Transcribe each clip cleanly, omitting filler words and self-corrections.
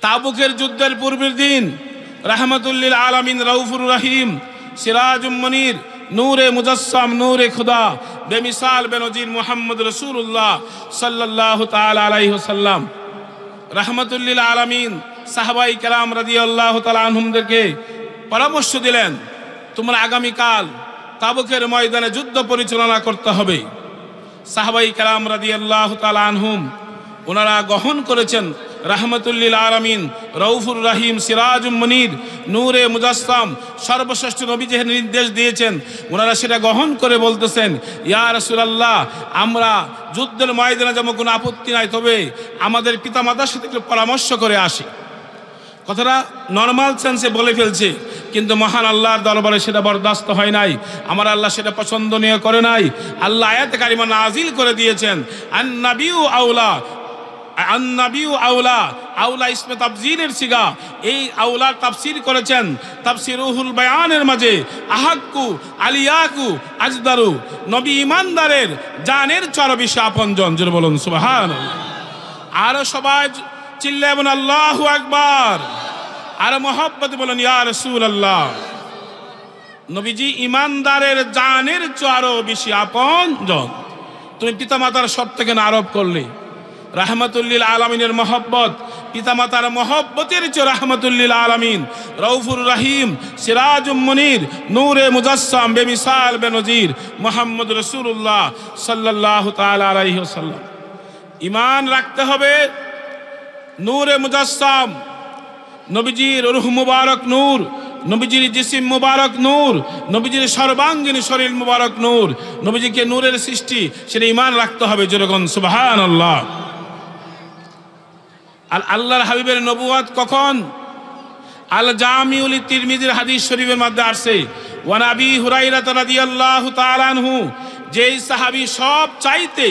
তাবুকের যুদ্ধের পূর্বের দিন রাহমাতুল লিল আলামিন রাউফুর রহিম সিরাজুম মুনির নূরে মুজাসসাম নূরে খুদা বেমিসাল বেনজির মুহাম্মদ রাসূলুল্লাহ সাল্লাল্লাহু তাআলা আলাইহি ওয়াসাল্লাম রাহমাতুল লিল আলামিন সাহাবায়ে কেরাম রাদিয়াল্লাহু তাআলা আনহুমদেরকে পরামর্শ দিলেন, তোমরা আগামীকাল তাবুকের ময়দানে যুদ্ধ পরিচালনা করতে হবে। সাহাবায়ে কেরাম রাদিয়াল্লাহু তাআলা আনহুম ওনারা গ্রহণ করেছেন রাহমাতুল লিল আলামিন রাউফুর রহিম সিরাজুম মুনির নূরে মুজাসসাম সর্বশ্রেষ্ঠ নবী যে নির্দেশ দিয়েছেন ওনারা সেটা গ্রহণ করে বলতেছেন, ইয়া রাসূলুল্লাহ, আমরা যুদ্ধের ময়দানে যেমন কোনো আপত্তি নাই, তবে আমাদের পিতামাতার সাথে একটু পরামর্শ করে আসি। কথাটা নর্মাল সেন্সে বলে ফেলছে, কিন্তু মহান আল্লাহর দরবারে সেটা বরদাস্ত হয় নাই। আমার আল্লাহ সেটা পছন্দনীয় করে নাই। আল্লাহ আয়াতে কারিমা নাজিল করে দিয়েছেন, আন-নাবিয়্যু আওলা, আন-নাবিয়্যু আওলা, আওলা ইসমে তাফসীরের সিগা। এই আওলার তাফসীর করেছেন তাফসীরুল বায়ানের মাঝে আহাক্কু আলিয়াকু আজদারু, নবী ইমানদারের জানের চেয়ে বেশি আপনজন। জোরে বলুন সুবহানাল্লাহ। আর সবাই চিল্লায় বলুন আল্লাহু আকবার। আর মহব্বতে বলেন ইয়া রাসূলুল্লাহ। নবীজি ইমানদারের জানের চেয়ে আরো বেশি আপনজন। তুমি পিতামাতার সব থেকে আরোপ করলে রাহমাতুল লিল আলামিনের মহব্বত, পিতামাতার মহব্বতের চেয়ে রাহমাতুল লিল আলামিন রাউফুর রহিম সিরাজুম মুনির নূরে মুজাসসাম বেমিসাল বেনজির মুহাম্মদ রাসূলুল্লাহ সাল্লাল্লাহু তাআলা আলাইহি ওয়াসাল্লাম। ঈমান রাখতে হবে নূরে মুজাসসাম, নবীজির রূহ মুবারক নূর, নবীজির জিসিম মুবারক নূর, নবীজির সর্বাঙ্গীন শরীর মুবারক নূর, নবীজিকে নূরের সৃষ্টি, সেটা ঈমান রাখতে হবে। যেরকম সুবহানাল্লাহ। আর আল্লাহর হাবিবের নবুয়ত কখন? আল জামিউল তিরমিজির হাদিস শরীফের মধ্যে আসছে, ওয়া আবি হুরায়রা রাদিয়াল্লাহু তাআলা আনহু, যেই সাহাবী সব চাইতে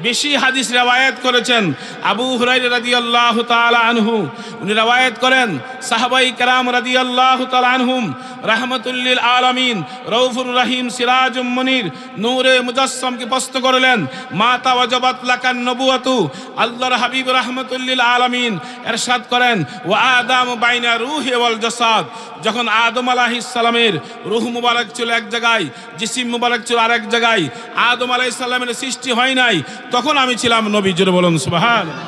বেশি হাদিস রওয়ায়াত করেছেন আবু হুরায়রা রাদিয়াল্লাহু তাআলা আনহু। উনি রওয়ায়াত করেন সাহাবায়ে কেরাম রাদিয়াল্লাহু তাআলা আনহুম রাহমাতুল লিল আলামিন রাউফুর রহিম সিরাজুম মুনির নূরে মুজাসসামকে প্রশ্ন করলেন, মাতা ওয়াজাবাত লাকান নবুওয়াতু। আল্লাহর হাবিব রাহমাতুল লিল আলামিন ইরশাদ করেন, ওয়া আদাম বাইনা রূহি ওয়াল জাসাদ। যখন আদম আলাইহিস সালামের রূহ মুবারক ছিল এক জায়গায়, জিসিম মুবারক ছিল আরেক জায়গায়, আদম আলাইহিস সালামের সৃষ্টি হয় নাই, তখন আমি ছিলাম নবী। জোরে বলুন সুবহানাল্লাহ।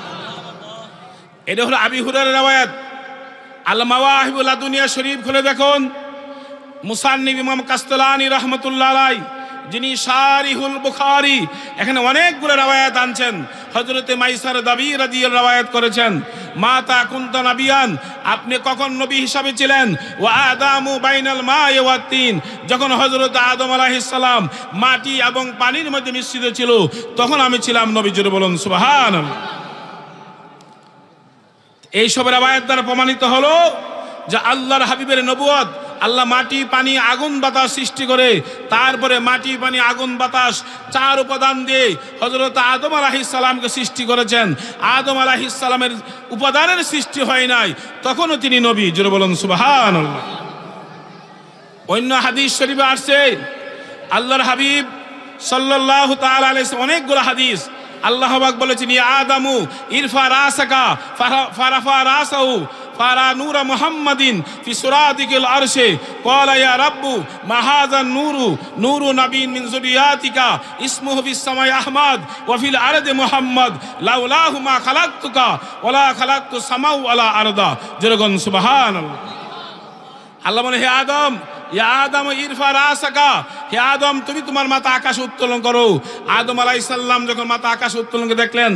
এটা হলো আবি হুরায়রার রওয়ায়াত। আল মাওয়াহিবুল লাদুনিয়া শরীফ খুলে দেখুন, মুসান্নিফ ইমাম কাসতালানি রাহমাতুল্লাহ আলাইহি, যিনি শারিহুল বুখারী, এখানে অনেকগুলো রওয়ায়াত আনছেন। হযরতে মাইসার দাবী রাদিয়াল্লাহু রওয়ায়াত করেছেন, মাতা কুনতা নাবিয়ান, আপনি কখন নবী হিসাবে ছিলেন? ওয়া আদামু বাইনাল মা'i ওয়াত তিন, যখন হযরত আদম আলাইহিস সালাম মাটি এবং পানির মধ্যে মিশ্রিত ছিল, তখন আমি ছিলাম নবী। জোরে বলুন সুবহানাল্লাহ। এই সব রওয়ায়াত দ্বারা প্রমাণিত হলো যে আল্লাহর হাবিবের নবুয়ত, আল্লাহ মাটি পানি আগুন বাতাস সৃষ্টি করে, তারপরে মাটি পানি আগুন বাতাস চার উপাদান দিয়ে হযরত আদম আলাইহিস সালামকে সৃষ্টি করেছেন। আদম আলাইহিস সালামের উপাদানের সৃষ্টি হয় নাই, তখনও তিনি নবী। জোরে বলুন সুবহানাল্লাহ। অন্য হাদিস শরীফে আসছে আল্লাহর হাবিব সাল্লাল্লাহু তাআলা আলাইহি ওয়াসাল্লাম, অনেকগুলো হাদিস আল্লাহ পাক বলেছেন, ইয়া আদামু ইরফা রাসাকা ফারাফা রাসাহু ফারা নূরা মুহাম্মাদিন ফি সুরাতিকিল আরশে ক্বালা ইয়া রাব্বু মা হাযান নূরু নূরু নাবিয়্যিন মিন যুরিয়াতিকা ইসমুহু ফিস সামাই আহমদ ওয়া ফিল আরদি মুহাম্মদ লাউলাহু মা খালাকতুকা ওয়ালা খালাকতু সামাউ ওয়ালা আরদা। যেরকম সুবহানাল্লাহ। আল্লাহ বলে, হে আদম, ইয়া আদম ইরফা রাসাকা, হে আদম তুমি তোমার মাথা আকাশে উত্তোলন করো। আদম আলাইহিস সালাম যখন মাথা আকাশে উত্তোলন করে দেখলেন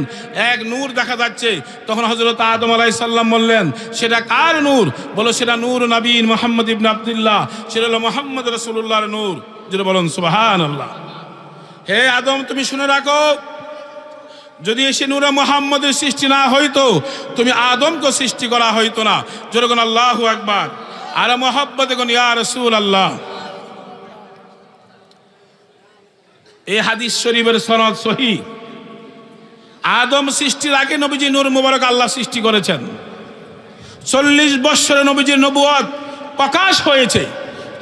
এক নূর দেখা যাচ্ছে, তখন হযরত আদম আলাইহিস সালাম বললেন, সেটা কার নূর? বলো, সেটা নূর নবীন মুহাম্মদ ইবনে আব্দুল্লাহ, সেটা হলো মুহাম্মদ রাসূলুল্লাহর নূর। যেটা বলুন সুবহানাল্লাহ। হে আদম তুমি শুনে রাখো, যদি সে নূরে মুহাম্মদের সৃষ্টি না হইতো, তুমি আদমকে সৃষ্টি করা হইতো না। যেরকম আল্লাহু আকবার। আর মহব্বতে কোন ইয়া রাসূলুল্লাহ। এই হাদিস শরীফের সনদ সহিহ। আদম সৃষ্টির আগে নবীজি নূর মুবারক আল্লাহ সৃষ্টি করেছেন। 40 বছরে নবীজির নবুয়ত প্রকাশ হয়েছে।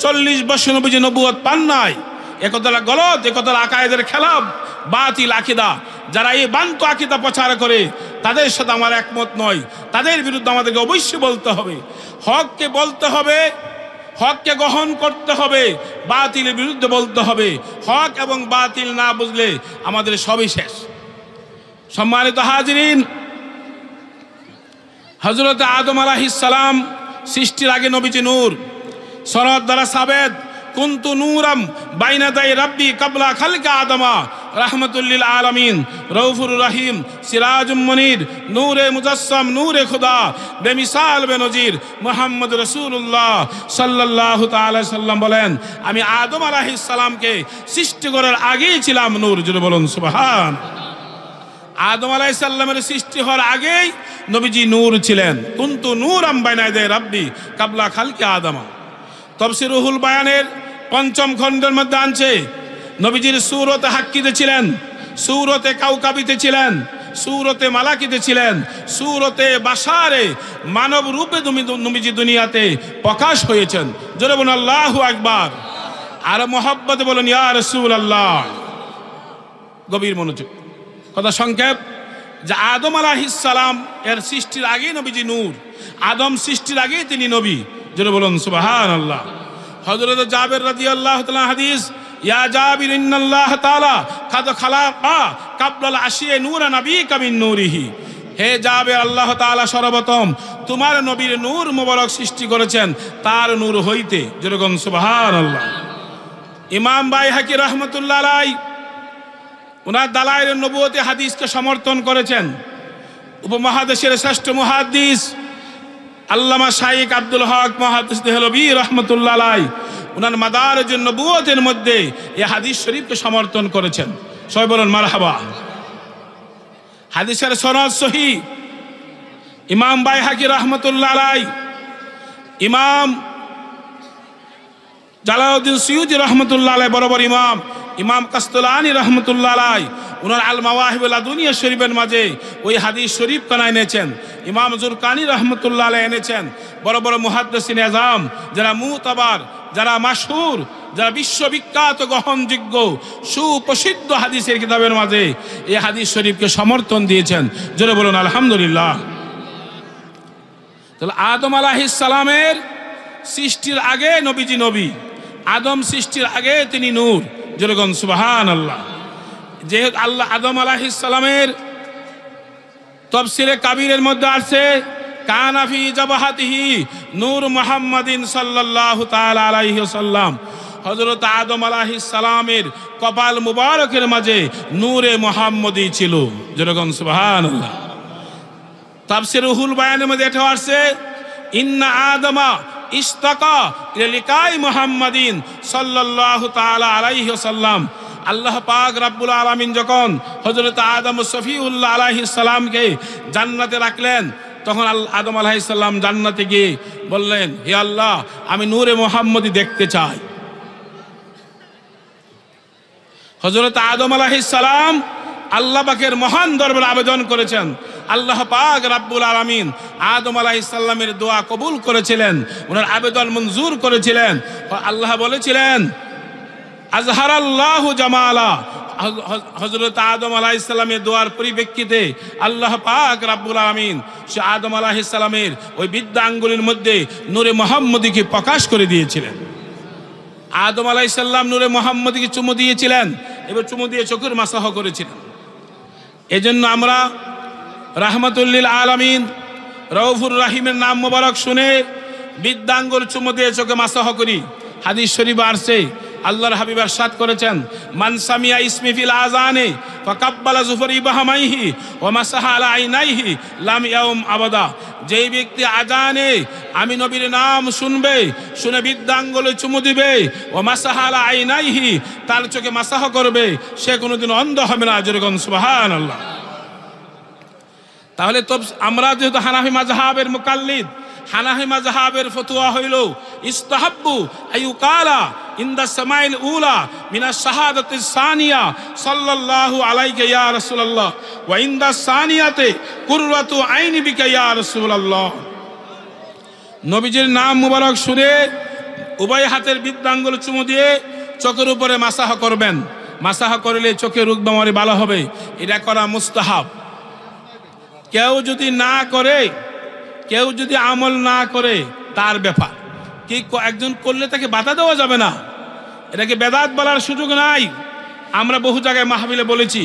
40 বছর নবীজি নবুয়ত পান নাই। একতলা গলত, একতলা আকায়েদের খেলাফ, বাতিল আকিদা। যারা এই বান্ত আকিদা প্রচার করে তাদের সাথে আমার একমত নয়, তাদের বিরুদ্ধে আমাদেরকে অবশ্যই বলতে হবে, হককে বলতে হবে, হককে গ্রহণ করতে হবে, বাতিলের বিরুদ্ধে বলতে হবে। হক এবং বাতিল না বুঝলে আমাদের সবই শেষ। সম্মানিত হাজিরিন, হযরত আদম আলাইহিস সালাম সৃষ্টির আগে নবীজি নূর। সনদ দ্বারা সাবেত, কুনতু নূরাম বাইনা দাই রাব্বি কাবলা খালকা আদমা রাহমাতুল লিল আলামিন রউফুর রহিম সিরাজুম মুনির নূরে মুজাসসাম নূরে খুদা বেমিসাল বেনজির মুহাম্মদ রাসূলুল্লাহ সাল্লাল্লাহু তাআলা সাল্লাম বলেন, আমি আদম আলাইহিস সালামকে সৃষ্টি করার আগেই ছিলাম নূর। জোরে বলুন সুবহান। আদম আলাইহিস সালামের সৃষ্টি হওয়ার আগেই নবীজি নূর ছিলেন। কুনতু নূরাম বাইনা দাই রাব্বি কাবলা খালকা আদমা। তাফসীর রুহুল বায়ানের ৫ম খণ্ডের মধ্যে আনছে, নবীজির সূরতে হাক্কিতে ছিলেন, সূরতে কাউকাবিতে ছিলেন, সূরতে মালাকিতে ছিলেন, সূরতে বাশারে মানব রূপে নবীজি দুনিয়াতে প্রকাশ হয়েছেন। জোরে বলুন আল্লাহু আকবার। আর মুহাব্বতে বলুন ইয়া রাসূলুল্লাহ। গভীর মনোযোগ। কথা সংক্ষেপ, যে আদম আলাইহিস সালাম এর সৃষ্টির আগেই নবীজি নূর, আদম সৃষ্টির আগেই তিনি নবী। জোরে বলুন সুবহানাল্লাহ। হযরত জাবের রাদিয়াল্লাহু তাআলা হাদিস, ইয়া জাবির ইন্নাল্লাহ তাআলা কাদ খালাকা কাবলাল আশিয়ে নূরা নাবিকা মিন নূরিহি। হে জাবের, আল্লাহ তাআলা সর্বপ্রথম তোমার নবীর নূর মোবারক সৃষ্টি করেছেন তার নূর হইতে। জোরে বলুন সুবহানাল্লাহ। ইমাম বাইহাকি রাহমাতুল্লাহ আলাইহি ওনার দালায়ের নবুয়তে হাদিসকে সমর্থন করেছেন। উপমহাদেশের শ্রেষ্ঠ মুহাদ্দিস আল্লামা শাইখ আব্দুল হক মুহাদ্দিস দেহলভী রাহমাতুল্লাহ আলাইহি ওনার মাদারিজুন নবুয়তের মধ্যে এই হাদিস শরীফকে সমর্থন করেছেন। সবাই বলুন মারহাবা। হাদিসের সনদ সহিহ। ইমাম বাইহাকি রাহমাতুল্লাহ আলাইহি, ইমাম জালালউদ্দিন সুয়ুতি রাহমাতুল্লাহ আলাইহি বরাবর ইমাম, ইমাম কাসতালানি রাহমাতুল্লাহ আলাইহি ওনার আল মাওয়াহিবুল লাদুনিয়া শরীফের মাঝে ওই হাদিস শরীফ কানা এনেছেন। ইমাম জুরকানি রাহমাতুল্লাহ আলাইহি এনেছেন। বড় বড় মুহাদ্দিসিন আযম যারা মুতাবার, যারা মাশহুর, যারা বিশ্ববিখ্যাত গ্রহণযোগ্য সুপ্রসিদ্ধ হাদিসের কিতাবের মাঝে এই হাদিস শরীফকে সমর্থন দিয়েছেন। জোরে বলুন আলহামদুলিল্লাহ। তাহলে আদম আলাইহিস সালামের সৃষ্টির আগে নবীজি নবী, আদম সৃষ্টির আগে তিনি নূর। জোরে বলুন সুবহানাল্লাহ। যেহেতু আল্লাহ আদম আলাইহিস সালামের তাফসীরে কাবীরের মধ্যে আছে, কানা ফি জাবাহাতিহি নূর মুহাম্মাদিন সাল্লাল্লাহু তাআলা আলাইহি ওয়াসাল্লাম। হযরত আদম আলাইহিস সালামের কপাল মুবারকের মাঝে নূরে মুহাম্মদি ছিল। জোরে বলুন সুবহানাল্লাহ। তাফসীর রুহুল বায়ানের মধ্যে এটা আছে, ইন্না আদমা ইস্তাকা ইলা লিকাই মুহাম্মাদিন সাল্লাল্লাহু তাআলা আলাইহি ওয়াসাল্লাম। আল্লাহ পাক রব্বুল আলামিন যখন হযরত আদম সফিউল্লাহ আলাইহিস সালামকে জান্নাতে রাখলেন, তখন আদম আলাইহিস সালাম জান্নাতে গিয়ে বললেন, হে আল্লাহ, আমি নূরে মুহাম্মদি দেখতে চাই। হযরত আদম আলাইহিস সালাম আল্লাহ পাকের মহান দরবারে আবেদন করেছেন। আল্লাহ পাক রব্বুল আলামিন আদম আলাইহিস সালামের দোয়া কবুল করেছিলেন, ওনার আবেদন মঞ্জুর করেছিলেন। আল্লাহ বলেছিলেন, আজহারাল্লাহু জামালা। হযরত আদম আলাইহিস সালামের দোয়ার পরিপ্রেক্ষিতে আল্লাহ পাক রব্বুল আলামিন সে আদম আলাইহিস সালামের ওই বিদ্যা আঙ্গুলের মধ্যে নূরে মুহাম্মদীকে প্রকাশ করে দিয়েছিলেন। আদম আলাইহিস সালাম নূরে মুহাম্মদীকে চুমু দিয়েছিলেন, এবার চুমু দিয়ে চোখের মাসাহ করেছিলেন। এজন্য আমরা রাহমাতুল লিল আলামিন রউফুর রহিমের নাম মোবারক শুনে বিদ্যা আঙ্গুল চুমু দিয়ে চোখে মাসাহ করি। হাদিস শরীফে আসছে, আল্লাহর হাবিব ইরশাদ করেছেন, মান সামিয়া ইসমি ফিল আযানে ফাকাব্বালা যুফর ইবহামাইহি ওয়া মাসাহা আলা আইনাইহি লাম ইয়াউম আবাদা। যেই ব্যক্তি আযানে আমি নবীর নাম শুনবে, শুনে বিদ্যাঙ্গুলে চুমু দিবে, ওয়া মাসাহা আলা আইনাইহি তার চোখে মাসাহ করবে, সে কোনোদিন অন্ধ হবে না। জোরে বলুন সুবহানাল্লাহ। তাহলে তো আমরা যেহেতু হানাফি মাযহাবের মুকাল্লিদ, হানাফি মাযহাবের ফতোয়া হইল ইস্তাহাব্বু আইয়ুকালা ইনদা সামাইল উলা মিনাশ শাহাদাতিস সানিয়া সাল্লাল্লাহু আলাইহি ইয়া রাসূলুল্লাহ ওয়া ইনদা সানিয়াতে কুররাতু আইনি বিকা ইয়া রাসূলুল্লাহ। নবীজির নাম মুবারক শুনে উভয় হাতের বিদ্যাঙ্গুল চুমু দিয়ে চোখের উপরে মাসাহ করবেন, মাসাহ করলে চোখের রোগ বেমারি ভালো হবে, এটা করা মুস্তাহাব। কেউ যদি না করে, কেউ যদি আমল না করে তার ব্যাপার, কি একজন করলে তাকে বাধা দেওয়া যাবে না, এটাকে বেদাত বলার সুযোগ নাই। আমরা বহু জায়গায় মাহফিলে বলেছি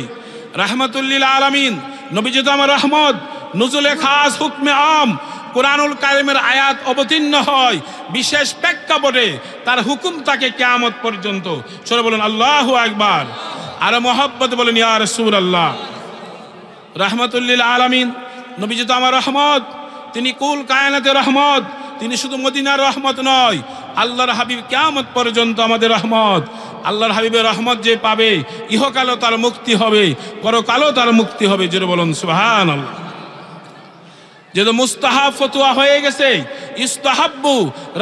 রাহমাতুল লিল আলামিন, নবীজি তো আমার রহমত, নুজুলে খাস হুকমে আম, কোরআনুল কারিমের আয়াত অবতীর্ণ হয় বিশেষ প্রেক্ষাপটে, তার হুকুম তাকে কিয়ামত পর্যন্ত। সরে বলুন আল্লাহু আকবার, আর মহব্বত বলেন ইয়া রাসূলুল্লাহ। রাহমাতুল লিল আলামিন, নবীজি তো আমার রহমত, তিনি কুল কায়নাতের রহমত, তিনি শুধু মদিনার রহমত নয়, আল্লাহর হাবিব কিয়ামত পর্যন্ত আমাদের রহমত। আল্লাহর হাবিবের রহমত যে পাবে ইহকালও তার মুক্তি হবে, পরকালও তার মুক্তি হবে। জোরে বলুন সুবহানাল্লাহ। যেহেতু মুস্তাহাব ফতোয়া হয়ে গেছে, ইস্তাহাব্বু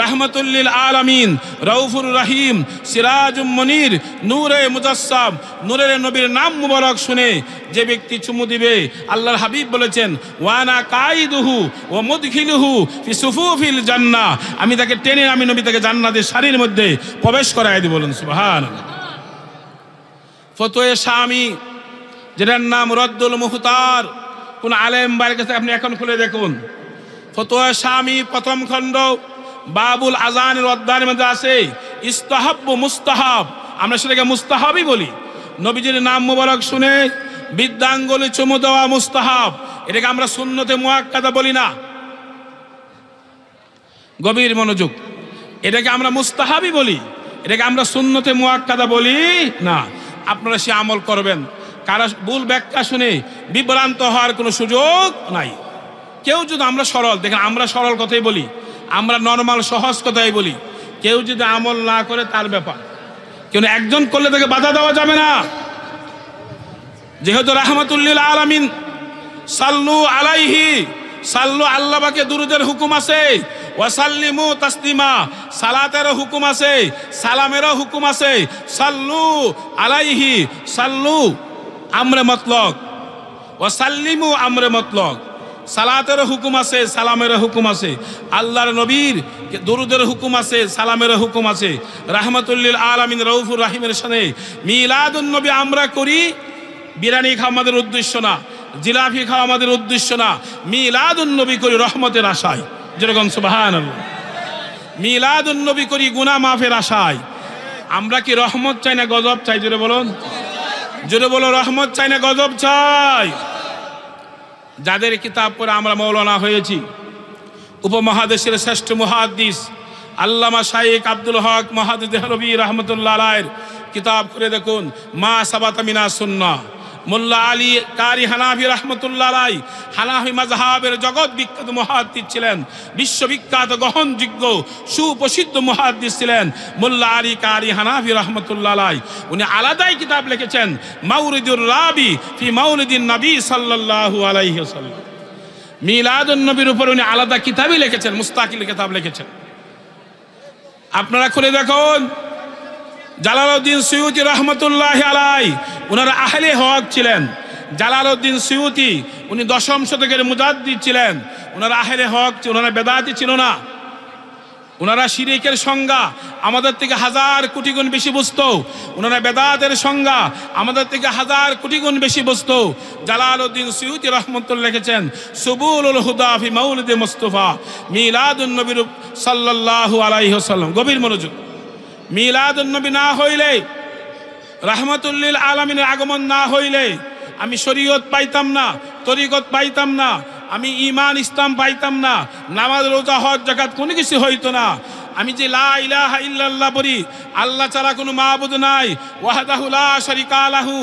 রাহমাতুল লিল আলামিন, রাউফুর রহিম, সিরাজুম মুনির, নূরে মুজাসসাম, নূরের নবীর নাম মুবারক শুনে যে ব্যক্তি চুমু দিবে, আল্লাহর হাবিব বলেছেন ওয়ানা কাইদুহু ওয়া মুদখিলুহু ফি সুফুফিল জান্নাহ, আমি তাকে টেনে আমি নবী তাকে জান্নাতের সারির মধ্যে প্রবেশ করায় দিব। বলুন সুবহানাল্লাহ। ফতোয়া শামি, যেটার নাম রদ্দুল মুখতার, কোন আলেম বাইরের কাছে আপনি এখন খুলে দেখুন, ফতোয়া শামি প্রথম খণ্ড বাবুল আজানের অধ্যায়ের মধ্যে আছে ইস্তাহাব্বু মুস্তাহাব, আমরা সেটাকে মুস্তাহাবই বলি। নবীজির নাম মুবারক শুনে বৃদ্ধাঙ্গুলে চুমু দেওয়া মুস্তাহাব, এটাকে আমরা সুন্নতে মুআক্কাদা বলি না। গভীর মনোযোগ, এটাকে আমরা মুস্তাহাবই বলি, এটাকে আমরা সুন্নতে মুআক্কাদা বলি না। আপনারা সে আমল করবেন, কারো ভুল ব্যাখ্যা শুনে বিভ্রান্ত হওয়ার কোনো সুযোগ নাই। কেউ যদি, আমরা সরল, দেখেন আমরা সরল কথাই বলি, আমরা নর্মাল সহজ কথাই বলি, কেউ যদি আমল না করে তার ব্যাপার, কেউ একজন করলে তাকে বাধা দেওয়া যাবে না। যেহেতু রাহমাতুল লিল আলামিন, সাল্লু আলাইহি, সাল্লু আল্লাহকে দুরুদের হুকুম আছে, ওয়াসাল্লিমু তাসলিমা সালাতেরও হুকুম আছে, সালামেরও হুকুম আছে। সাল্লু আলাইহি, সাল্লু আমরে মতলক, ওয়াসাল্লিমু আমরে মতলক, সালাতেরও হুকুম আছে, সালামেরও হুকুম আছে। আল্লাহর নবীর দুরুদের হুকুম আছে, সালামেরও হুকুম আছে। রাহমাতুল লিল আলামিন রাউফুর রহিমের সাথে মিলাদুন নবী আমরা করি, বিরিয়ানি খাওয়া আমাদের উদ্দেশ্য না, জিলাপি খাওয়া আমাদের উদ্দেশ্য না, মিলাদুন নবী করি রহমতের আশায়। যেরকম সুবহানাল্লাহ। মিলাদুন নবী করি গুনাহ মাফের আশায়। আমরা কি রহমত চাই না গজব চাই? জোরে বলুন, জোরে বলো, রহমত চাই না গজব চাই? যাদের কিতাব পড়ে আমরা মৌলানা হয়েছি, উপমহাদেশের শ্রেষ্ঠ মুহাদ্দিস আল্লামা শাইখ আব্দুল হক মুহাদ্দিস দেহলভী রাহমাতুল্লাহ আলাইহির কিতাব করে দেখুন, মা সাবাতা মিনা সুন্নাহ। মোল্লা আলী কারি হানাফি রাহমাতুল্লাহ আলাইহি হানাফি মাযহাবের জগৎ বিখ্যাত মুহাদ্দিস ছিলেন, বিশ্ববিখ্যাত গ্রহণযোগ্য সুপ্রসিদ্ধ মুহাদ্দিস ছিলেন মোল্লা আলী কারি হানাফি রাহমাতুল্লাহ আলাইহি। উনি আলাদাই কিতাব লিখেছেন মাউরিদুর রাবি ফি মাউলিদিন নবী সাল্লাল্লাহু আলাইহি ওয়াসাল্লাম। মিলাদুন নবীর উপর উনি আলাদা কিতাবই লিখেছেন, মুস্তাকিল কিতাব লিখেছেন। আপনারা খুলে দেখুন, জালালউদ্দিন সুয়ুতি রহমতুল্লাহি আলাইহি, ওনারা আহলে হক ছিলেন। জালালউদ্দিন সুয়ুতি উনি দশম শতকের মুজাদ্দিদ ছিলেন, ওনারা আহলে হক, ওনারা বেদাতি ছিল না। ওনারা শিরিকের সংজ্ঞা আমাদের থেকে 1000 কোটি গুণ বেশি বুঝতো, ওনারা বেদাতের সংজ্ঞা আমাদের থেকে 1000 কোটি গুণ বেশি বুঝতো। জালালউদ্দিন সুয়ুতি রহমতুল্লাহ লিখেছেন সুবুলুল হুদা ফি মাউলিদে মুস্তাফা, মিলাদুন নবী সাল্লাল্লাহু আলাইহি ওয়াসাল্লাম। গভীর মনোযোগ, মিলাদুন নবী না হইলে, রাহমাতুল লিল আলামিনের আগমন না হইলে আমি শরীয়ত পাইতাম না, তরিকত পাইতাম না, আমি ঈমান ইসলাম পাইতাম না, নামাজ রোজা হজ যাকাত কোনো কিছু হইতো না। আমি যে লা ইলাহা ইল্লাল্লাহ বলি, আল্লাহ ছাড়া কোনো মাবুদ নাই, ওয়াহদাহু লা শারীকা লাহু,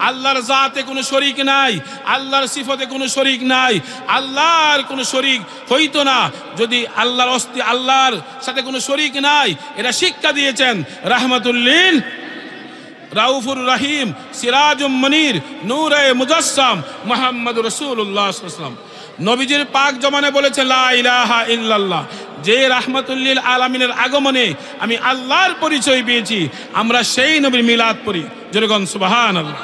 আল্লাহর জাতে কোনো শরীক নাই, আল্লাহর সিফতে কোনো শরীক নাই, আল্লাহর কোনো শরীক হইতো না যদি আল্লাহর সাথে কোনো শরীক নাই। এটা শিক্ষা দিয়েছেন রাহমাতুল লিল রাউফুর রহিম, সিরাজুম মুনির, নূরে মুজাসসাম মুহাম্মদুর রাসূলুল্লাহ সাল্লাল্লাহু আলাইহি ওয়াসাল্লাম। নবীজির পাক জমানে বলেছে লা ইলাহা ইল্লাল্লাহ, যে রাহমাতুল লিল আলামিনের আগমনে আমি আল্লাহর পরিচয় পেয়েছি, আমরা সেই নবীর মিলাদ পড়ি। যেরকম সুবহানাল্লাহ।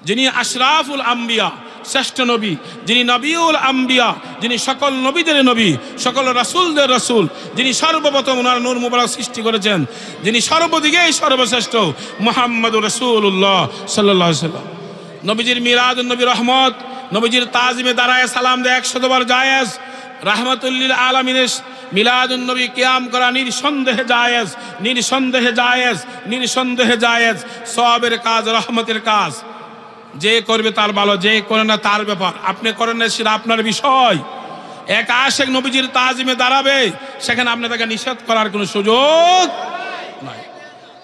যিনি আশরাফুল আম্বিয়া, শ্রেষ্ঠ নবী, যিনি নবিউল আম্বিয়া, যিনি সকল নবীদের নবী, সকল রাসূলদের রাসূল, যিনি সর্বপ্রথম ওনার নূর মুবারক সৃষ্টি করেছেন, যিনি সর্বদিকেই সর্বশ্রেষ্ঠ, মুহাম্মদুর রাসূলুল্লাহ সাল্লাল্লাহু আলাইহি ওয়াসাল্লাম। নবীজির মিলাদ, নবী রহমত, নবীজির তাজিমে দাঁড়ায় সালাম দেয় 100 বার জায়েজ। রাহমাতুল লিল আলামিনের মিলাদুন নবী কিয়াম করা নিঃসন্দেহে জায়েজ, নিঃসন্দেহে জায়েজ, নিঃসন্দেহে জায়েজ। সওয়াবের কাজ, রহমতের কাজ। যে করবে তার ভালো, যে করে না তার ব্যাপার। আপনি করেন না সেটা আপনার বিষয়। এক আশিক নবীজির তাজিমে দাঁড়াবে, সেখানে আপনি তাকে নিষেধ করার কোনো সুযোগ নাই।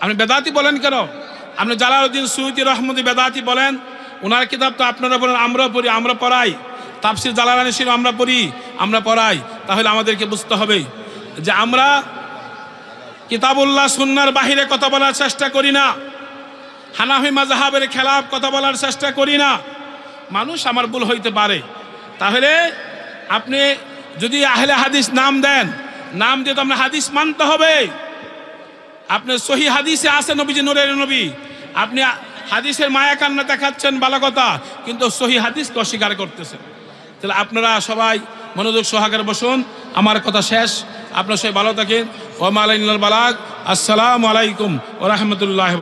আপনি বেদাতি বলেন কেন? আপনি জালালউদ্দিন সুয়ুতী রহমতি বেদাতি বলেন, ওনার কিতাব তো আপনারা বলেন আমরাও পড়ি, আমরা পড়াই। তাফসির জালালানী শরীফ আমরা পড়ি, আমরা পড়াই। তাহলে আমাদেরকে বুঝতে হবে যে আমরা কিতাবুল্লাহ সুন্নাহর বাহিরে কথা বলার চেষ্টা করি না, হানাফি মাযহাবের খেলাফ কথা বলার চেষ্টা করি না। মানুষ আমার ভুল হইতে পারে। তাহলে আপনি যদি আহলে হাদিস নাম দেন, নাম দিয়ে তো আপনার হাদিস মানতে হবে। আপনি সহি হাদিসে আছে নবীজি নূরের নবী, আপনি হাদিসের মায়া কান্না দেখাচ্ছেন, ভালো কথা, কিন্তু সহি হাদিসকে অস্বীকার করতেছেন। তাহলে আপনারা সবাই মনোযোগ সহকারে বসুন, আমার কথা শেষ। আপনারা সবাই ভালো থাকেন। ওয়া মা আলাইনাল বালাগ। আসসালামু আলাইকুম ওয়া রাহমাতুল্লাহ।